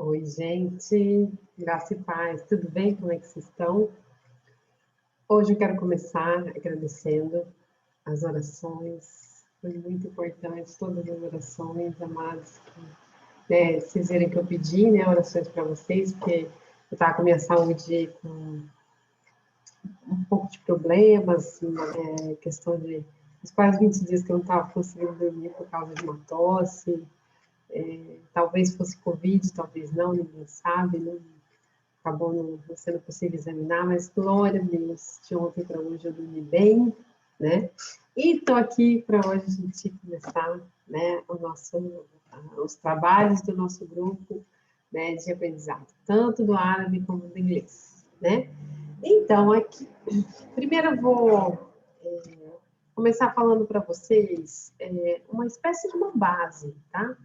Oi, gente, graça e paz, tudo bem? Como é que vocês estão? Hoje eu quero começar agradecendo as orações, foi muito importante todas as orações, amados, vocês verem que eu pedi, né, orações para vocês, porque eu estava com a minha saúde com um pouco de problemas, questão de uns quase 20 dias que eu não estava conseguindo dormir por causa de uma tosse, talvez fosse Covid, talvez não, ninguém sabe, não. Acabou não sendo possível examinar, mas glória a Deus, de ontem para hoje eu dormi bem, né? E estou aqui para hoje a gente começar, né, os trabalhos do nosso grupo, né, de aprendizado, tanto do árabe como do inglês, né? Então, aqui, primeiro eu vou começar falando para vocês uma espécie de uma base, tá?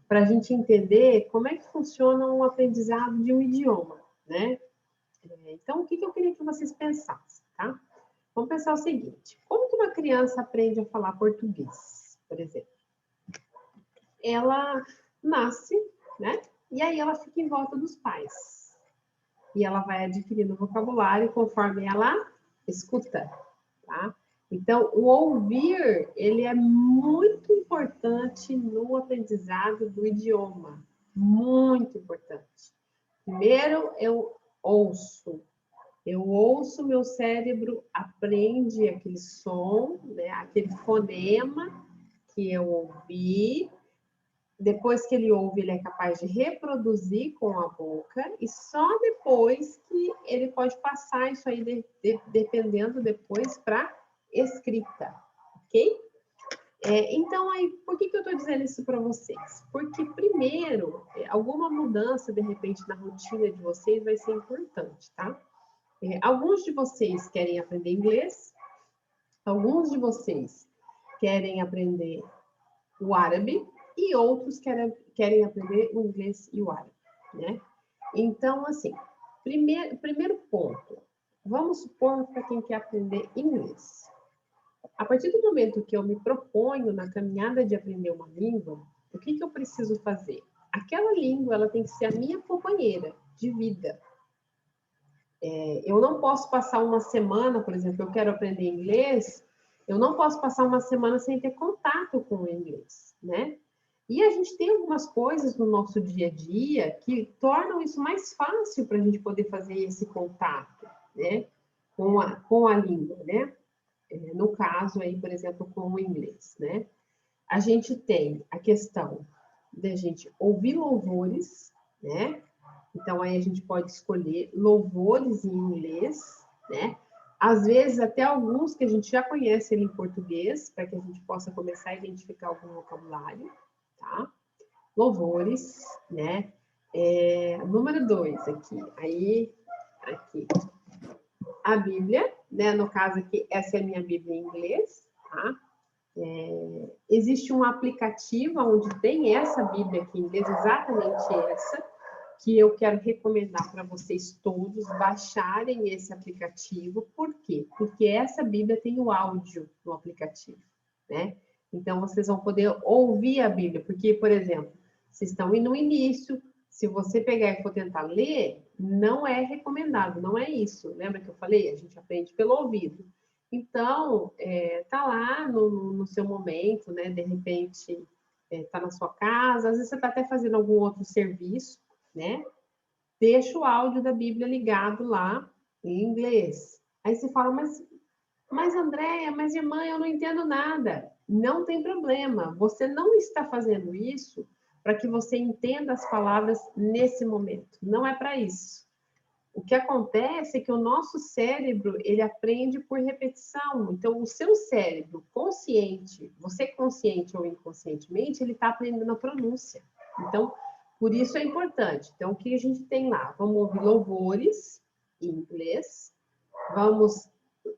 Para a gente entender como é que funciona o aprendizado de um idioma, né? Então, o que eu queria que vocês pensassem, tá? Vamos pensar o seguinte: como que uma criança aprende a falar português, por exemplo? Ela nasce, né? E aí ela fica em volta dos pais. E ela vai adquirindo vocabulário conforme ela escuta, tá? Então, o ouvir, ele é muito importante no aprendizado do idioma. Muito importante. Primeiro, eu ouço, meu cérebro aprende aquele som, né, aquele fonema que eu ouvi. Depois que ele ouve, ele é capaz de reproduzir com a boca e só depois que ele pode passar isso aí, dependendo depois, para escrita, ok? Então, aí, por que eu estou dizendo isso para vocês? Porque, primeiro, alguma mudança, de repente, na rotina de vocês vai ser importante, tá? Alguns de vocês querem aprender inglês, alguns de vocês querem aprender o árabe e outros querem aprender o inglês e o árabe, né? Então, assim, primeiro ponto, vamos supor para quem quer aprender inglês. A partir do momento que eu me proponho na caminhada de aprender uma língua, o que eu preciso fazer? Aquela língua, ela tem que ser a minha companheira de vida. Eu não posso passar uma semana, por exemplo, eu quero aprender inglês, eu não posso passar uma semana sem ter contato com o inglês, né? E a gente tem algumas coisas no nosso dia a dia que tornam isso mais fácil para a gente poder fazer esse contato, né? Com a língua, né? No caso aí, por exemplo, com o inglês, né? A gente tem a questão de a gente ouvir louvores, né? Então, aí a gente pode escolher louvores em inglês, né? Às vezes, até alguns que a gente já conhece ele em português, para que a gente possa começar a identificar algum vocabulário, tá? Louvores, né? Número 2 aqui. Aqui. A Bíblia, né? No caso aqui, essa é a minha Bíblia em inglês, tá? Existe um aplicativo onde tem essa Bíblia aqui em inglês, exatamente essa, que eu quero recomendar para vocês todos baixarem esse aplicativo. Por quê? Porque essa Bíblia tem o áudio no aplicativo, né? Então, vocês vão poder ouvir a Bíblia, porque, por exemplo, vocês estão indo no início, se você pegar e for tentar ler, não é recomendado, não é isso. Lembra que eu falei? A gente aprende pelo ouvido. Então, tá lá no seu momento, né? De repente, tá na sua casa, às vezes você está até fazendo algum outro serviço, né? Deixa o áudio da Bíblia ligado lá em inglês. Aí você fala, mas Andréia, mas irmã, eu não entendo nada. Não tem problema, você não está fazendo isso para que você entenda as palavras nesse momento. Não é para isso. O que acontece é que o nosso cérebro, ele aprende por repetição. Então, o seu cérebro consciente, você consciente ou inconscientemente, ele está aprendendo a pronúncia. Então, por isso é importante. Então, o que a gente tem lá? Vamos ouvir louvores em inglês, vamos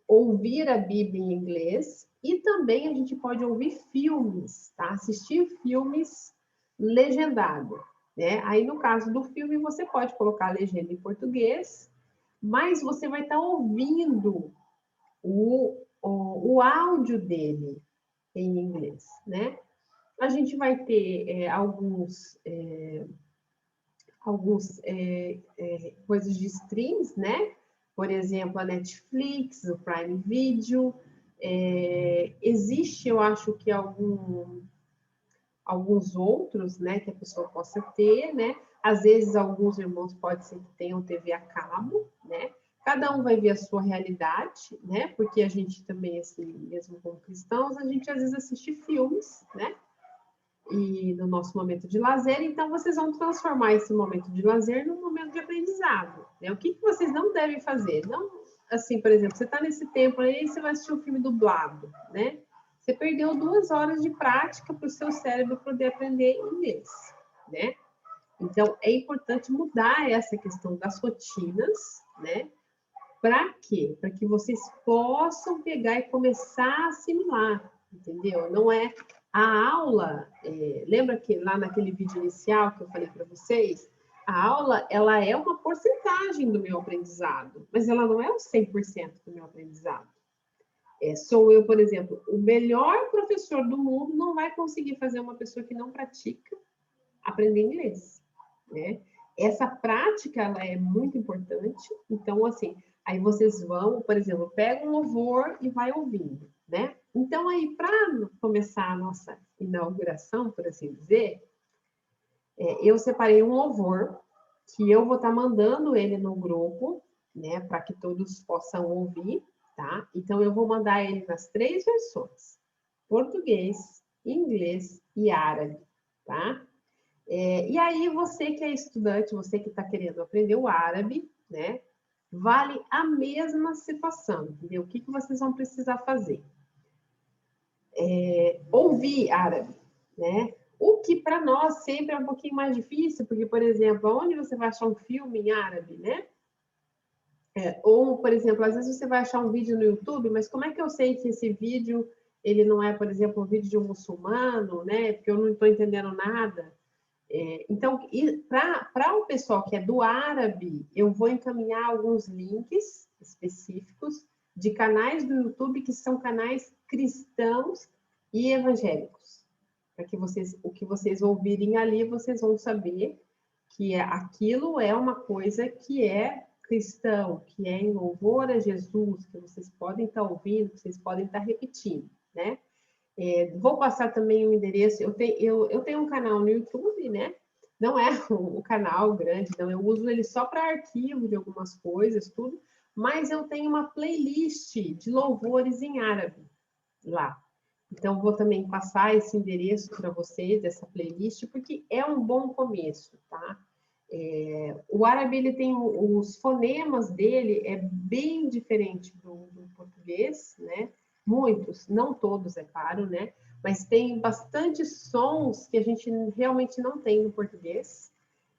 ouvir a Bíblia em inglês e também a gente pode ouvir filmes, tá? Assistir filmes legendados, né? Aí, no caso do filme, você pode colocar a legenda em português, mas você vai estar ouvindo o áudio dele em inglês, né? A gente vai ter alguns alguns coisas de streams, né? Por exemplo, a Netflix, o Prime Video. Existe, eu acho que alguns outros, né, que a pessoa possa ter, né? Às vezes, alguns irmãos pode ser que tenham TV a cabo, né? Cada um vai ver a sua realidade, né? Porque a gente também, assim, mesmo como cristãos, a gente às vezes assiste filmes, né? E no nosso momento de lazer, então vocês vão transformar esse momento de lazer num momento de aprendizado, né? O que vocês não devem fazer? Não, assim, por exemplo, você está nesse tempo aí, você vai assistir um filme dublado, né? Você perdeu 2 horas de prática para o seu cérebro poder aprender inglês, né? Então, é importante mudar essa questão das rotinas, né? Para quê? Para que vocês possam pegar e começar a assimilar, entendeu? Não é a aula, lembra que lá naquele vídeo inicial que eu falei para vocês, a aula, ela é uma porcentagem do meu aprendizado, mas ela não é o 100% do meu aprendizado. Sou eu, por exemplo, o melhor professor do mundo não vai conseguir fazer uma pessoa que não pratica aprender inglês, né? Essa prática, ela é muito importante. Então, assim, aí vocês vão, por exemplo, pega um louvor e vai ouvindo, né? Então, aí, para começar a nossa inauguração, por assim dizer, eu separei um louvor que eu vou estar mandando ele no grupo, né? Para que todos possam ouvir, tá? Então, eu vou mandar ele nas 3 versões: português, inglês e árabe, tá? E aí, você que é estudante, você que está querendo aprender o árabe, né? Vale a mesma situação, entendeu? O que vocês vão precisar fazer? Ouvir árabe, né? O que para nós sempre é um pouquinho mais difícil, porque, por exemplo, onde você vai achar um filme em árabe, né? Ou, por exemplo, às vezes você vai achar um vídeo no YouTube, mas como é que eu sei que esse vídeo, ele não é, por exemplo, um vídeo de um muçulmano, né? Porque eu não estou entendendo nada. Então, para o pessoal que é do árabe, eu vou encaminhar alguns links específicos de canais do YouTube que são canais cristãos e evangélicos. Para que o que vocês ouvirem ali, vocês vão saber que aquilo é uma coisa que é cristão, que é em louvor a Jesus, que vocês podem estar ouvindo, que vocês podem estar repetindo, né? Vou passar também o endereço. Eu tenho um canal no YouTube, né? Não é um canal grande, não. Eu uso ele só para arquivo de algumas coisas, tudo. Mas eu tenho uma playlist de louvores em árabe lá. Então, vou também passar esse endereço para vocês, dessa playlist, porque é um bom começo, tá? O árabe, ele tem os fonemas dele, é bem diferente do português, né? Muitos, não todos, é claro, né? Mas tem bastante sons que a gente realmente não tem no português.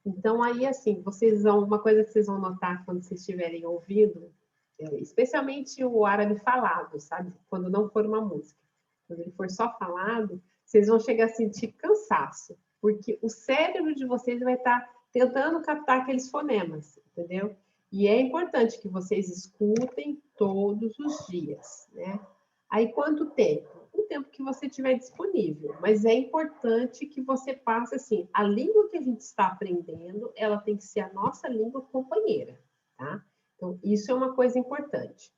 Então, aí, assim, uma coisa que vocês vão notar quando vocês estiverem ouvindo, especialmente o árabe falado, sabe? Quando não for uma música. Quando ele for só falado, vocês vão chegar a sentir cansaço, porque o cérebro de vocês vai estar tentando captar aqueles fonemas, entendeu? E é importante que vocês escutem todos os dias, né? Aí, quanto tempo? O tempo que você tiver disponível. Mas é importante que você passe, assim, a língua que a gente está aprendendo, ela tem que ser a nossa língua companheira, tá? Então, isso é uma coisa importante.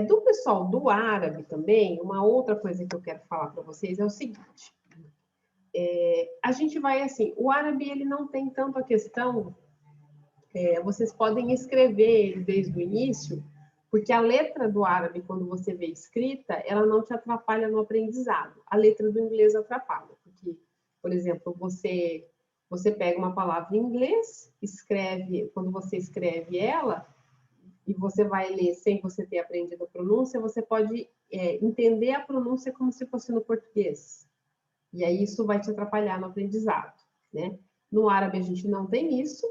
Do pessoal do árabe também, uma outra coisa que eu quero falar para vocês é o seguinte. A gente vai, assim, o árabe, ele não tem tanto a questão, vocês podem escrever ele desde o início, porque a letra do árabe, quando você vê escrita, ela não te atrapalha no aprendizado. A letra do inglês atrapalha, porque, por exemplo, você pega uma palavra em inglês, quando você escreve ela, e você vai ler sem você ter aprendido a pronúncia, você pode entender a pronúncia como se fosse no português. E aí isso vai te atrapalhar no aprendizado, né? No árabe a gente não tem isso.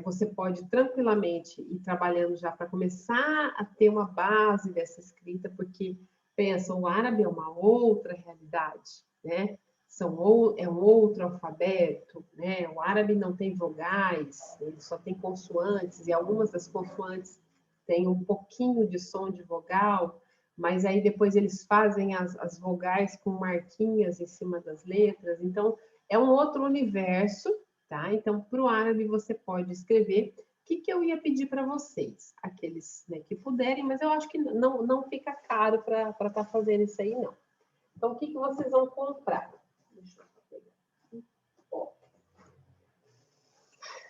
Você pode tranquilamente ir trabalhando já para começar a ter uma base dessa escrita, porque, pensa, o árabe é uma outra realidade, né? É um outro alfabeto, né? O árabe não tem vogais, ele só tem consoantes, e algumas das consoantes têm um pouquinho de som de vogal, mas aí depois eles fazem as vogais com marquinhas em cima das letras. Então, é um outro universo, tá? Então, para o árabe, você pode escrever. O que eu ia pedir para vocês? Aqueles, né, que puderem, mas eu acho que não fica caro para estar fazendo isso aí, não. Então, o que vocês vão comprar? Deixa eu pegar aqui. Ó.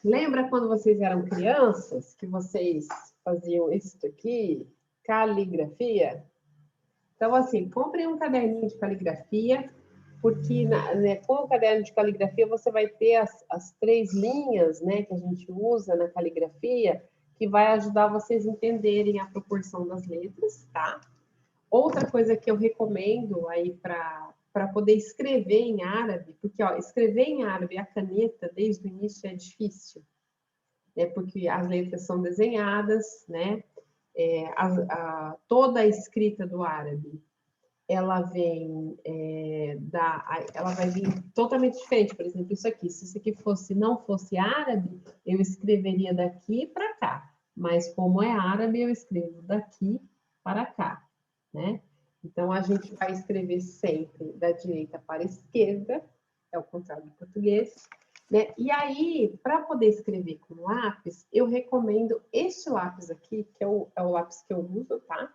Lembra quando vocês eram crianças, que vocês faziam isso aqui? Caligrafia? Então, assim, comprem um caderninho de caligrafia, porque né, com o caderno de caligrafia você vai ter as 3 linhas, né, que a gente usa na caligrafia, que vai ajudar vocês a entenderem a proporção das letras, tá? Outra coisa que eu recomendo aí para poder escrever em árabe, porque ó, escrever em árabe a caneta desde o início é difícil, né? Porque as letras são desenhadas, né? Toda a escrita do árabe ela vem ela vai vir totalmente diferente. Por exemplo, isso aqui. Se isso aqui não fosse árabe, eu escreveria daqui para cá. Mas como é árabe, eu escrevo daqui para cá, né? Então a gente vai escrever sempre da direita para a esquerda, é o contrário do português, né? E aí, para poder escrever com lápis, eu recomendo este lápis aqui, que é o lápis que eu uso, tá?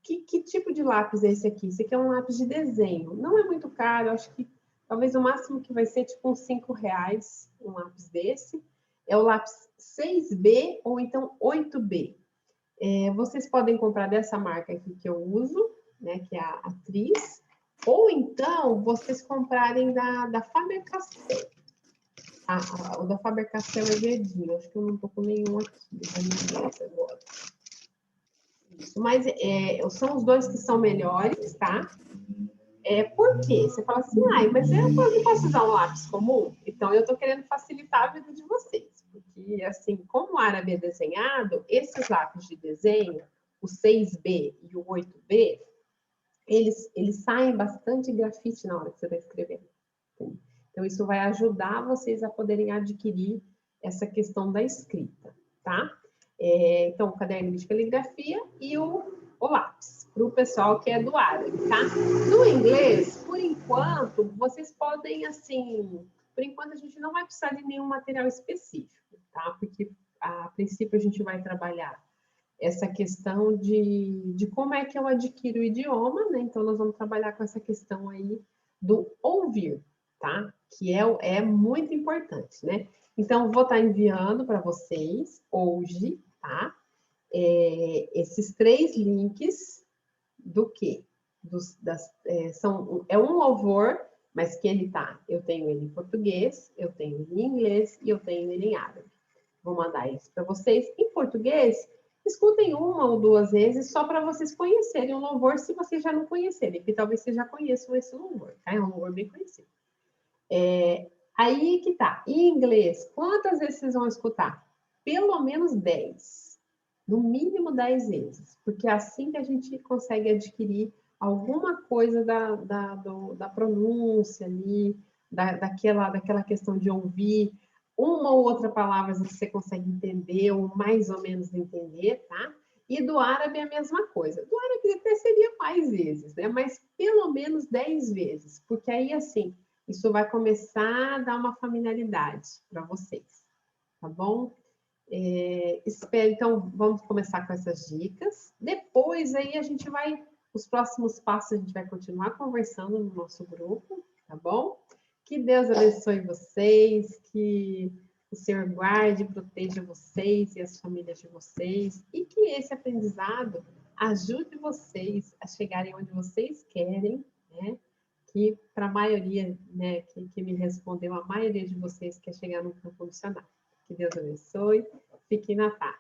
Que tipo de lápis é esse aqui? Esse aqui é um lápis de desenho. Não é muito caro, acho que talvez o máximo que vai ser tipo uns R$5 um lápis desse. É o lápis 6B ou então 8B. Vocês podem comprar dessa marca aqui que eu uso, né, que é a Atriz, ou então vocês comprarem da Faber-Castell. O da Faber-Castell é verdinho, acho que eu não tô com nenhum aqui, agora. Mas são os dois que são melhores, tá? Por quê? Você fala assim, mas eu não posso usar um lápis comum? Então, eu estou querendo facilitar a vida de vocês. Porque, assim, como o árabe é desenhado, esses lápis de desenho, o 6B e o 8B, eles saem bastante grafite na hora que você está escrevendo. Então, isso vai ajudar vocês a poderem adquirir essa questão da escrita, tá? Então, o caderno de caligrafia e o lápis, para o pessoal que é do árabe, tá? No inglês, por enquanto, vocês podem, assim, por enquanto a gente não vai precisar de nenhum material específico, tá? Porque, a princípio, a gente vai trabalhar essa questão de como é que eu adquiro o idioma, né? Então, nós vamos trabalhar com essa questão aí do ouvir, tá? Que é muito importante, né? Então, vou estar enviando para vocês hoje, tá? Esses 3 links do quê? É um louvor, mas que ele tá. Eu tenho ele em português, eu tenho ele em inglês e eu tenho ele em árabe. Vou mandar eles para vocês em português. Escutem 1 ou 2 vezes só para vocês conhecerem o louvor, se vocês já não conhecerem, porque talvez vocês já conheçam esse louvor, tá? É um louvor bem conhecido. Aí que tá. Em inglês, quantas vezes vocês vão escutar? Pelo menos 10. No mínimo 10 vezes. Porque é assim que a gente consegue adquirir alguma coisa da pronúncia ali, daquela questão de ouvir. Uma ou outra palavra você consegue entender, ou mais ou menos entender, tá? E do árabe é a mesma coisa. Do árabe até seria mais vezes, né? Mas pelo menos 10 vezes. Porque aí, assim, isso vai começar a dar uma familiaridade para vocês, tá bom? Espero, então, vamos começar com essas dicas. Depois, aí, os próximos passos, a gente vai continuar conversando no nosso grupo, tá bom? Que Deus abençoe vocês, que o Senhor guarde e proteja vocês e as famílias de vocês, e que esse aprendizado ajude vocês a chegarem onde vocês querem, né? Que para a maioria, né, que me respondeu, a maioria de vocês quer chegar no campo missionário. Que Deus abençoe. Fiquem na paz.